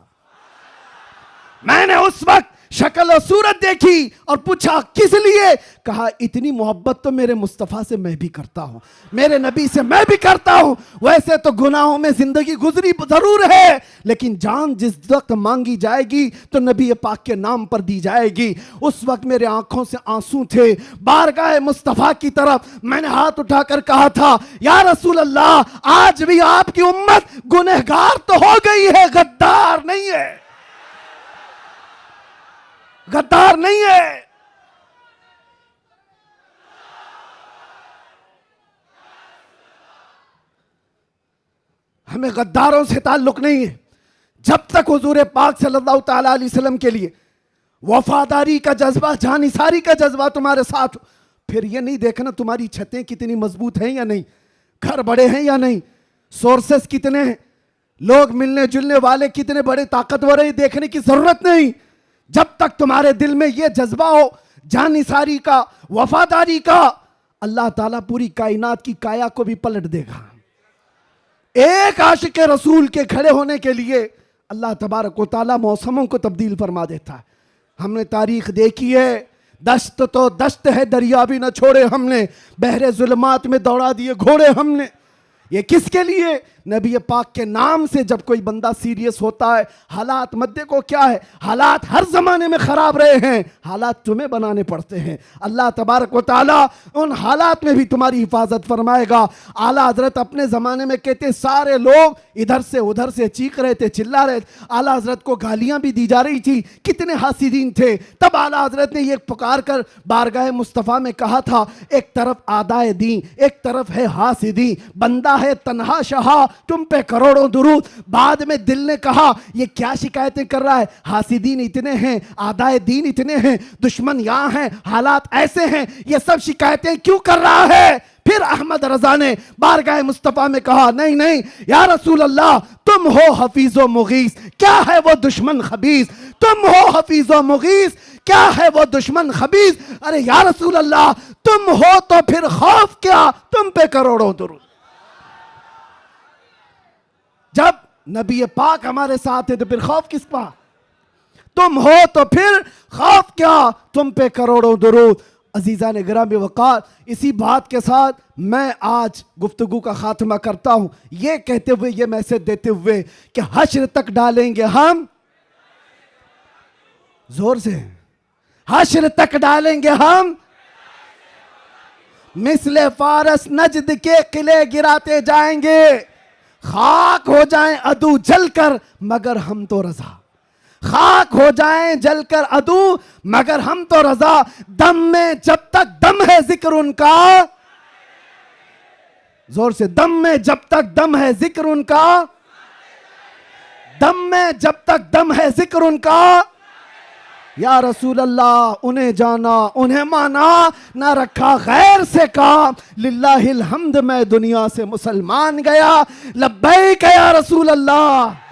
मैंने उस वक्त शक्ल और सूरत देखी और पूछा किस लिए? कहा इतनी मोहब्बत तो मेरे मुस्तफ़ा से मैं भी करता हूं, मेरे नबी से मैं भी करता हूं। वैसे तो गुनाहों में जिंदगी गुजरी जरूर है, लेकिन जान जिस वक्त मांगी जाएगी तो नबी पाक के नाम पर दी जाएगी। उस वक्त मेरे आंखों से आंसू थे, बारगाह मुस्तफ़ा की तरफ मैंने हाथ उठाकर कहा था या रसूल अल्लाह, आज भी आपकी उम्मत गुनहगार तो हो गई है, गद्दार नहीं है, गद्दार नहीं है। हमें गद्दारों से ताल्लुक नहीं है। जब तक हुजूर पाक सल्लल्लाहु ताला अलैहि वसल्लम के लिए वफादारी का जज्बा, जानिसारी का जज्बा तुम्हारे साथ हो, फिर ये नहीं देखना तुम्हारी छतें कितनी मजबूत हैं या नहीं, घर बड़े हैं या नहीं, सोर्सेस कितने हैं, लोग मिलने जुलने वाले कितने बड़े ताकतवर हैं, देखने की जरूरत नहीं। जब तक तुम्हारे दिल में यह जज्बा हो जानिसारी का, वफादारी का, अल्लाह ताला पूरी कायनात की काया को भी पलट देगा। एक आशिक रसूल के खड़े होने के लिए अल्लाह तबारक व तआला मौसमों को तब्दील फरमा देता है। हमने तारीख देखी है, दस्त तो दस्त है दरिया भी न छोड़े हमने, बहरे जुल्मात में दौड़ा दिए घोड़े हमने। ये किसके लिए? नबी पाक के नाम से जब कोई बंदा सीरियस होता है, हालात मध्य को क्या है, हालात हर जमाने में खराब रहे हैं, हालात तुम्हें बनाने पड़ते हैं। अल्लाह तबारक व तआला उन हालात में भी तुम्हारी हिफाजत फरमाएगा। आला हजरत अपने जमाने में कहते सारे लोग इधर से उधर से चीख रहे थे, चिल्ला रहे थे, आला हजरत को गालियां भी दी जा रही थी, कितने हासिदीन थे। तब आला हजरत ने ये पुकार कर बारगाह मुस्तफ़ा में कहा था, एक तरफ आदाए दी, एक तरफ है हासिदी, बंदा है तन्हा शहा, तुम पे करोड़ों दुरूद। बाद में दिल ने कहा ये क्या शिकायतें कर रहा है, हासिदीन इतने हैं, आदाए दीन इतने हैं, दुश्मन यहां हैं, हालात ऐसे हैं, ये सब शिकायतें क्यों कर रहा है? फिर अहमद रजा ने बारगाह मुस्तफ़ा में कहा नहीं नहीं या रसूल अल्लाह, तुम हो हफीज़ो मुगीस, क्या है वो दुश्मन खबीस, तुम हो हफीज़ो मुगीस, क्या है वो दुश्मन खबीस। अरे या रसूल अल्लाह, तुम हो तो फिर खौफ क्या, तुम पे करोड़ों दुरूद। जब नबी पाक हमारे साथ है तो फिर खौफ किसका? तुम हो तो फिर खौफ क्या, तुम पे करोड़ों दुरूद। अजीजा ने गिरामी वक़ार, इसी बात के साथ मैं आज गुफ्तगू का खात्मा करता हूं, ये कहते हुए, ये मैसेज देते हुए कि हश्र तक डालेंगे हम, जोर से, हश्र तक डालेंगे हम, मिसले फारस नजद के किले गिराते जाएंगे, खाक हो जाएं अदू जलकर मगर हम तो रजा, खाक हो जाएं जलकर अदू मगर हम तो रजा। दम में जब तक दम है जिक्र उनका, जोर से, दम में जब तक दम है जिक्र उनका, दम में जब तक दम है जिक्र उनका। या रसूल अल्लाह, उन्हें जाना उन्हें माना, ना रखा गैर से काम, लिल्लाहिल हम्द मैं दुनिया से मुसलमान गया, लब्बैक या रसूल अल्लाह।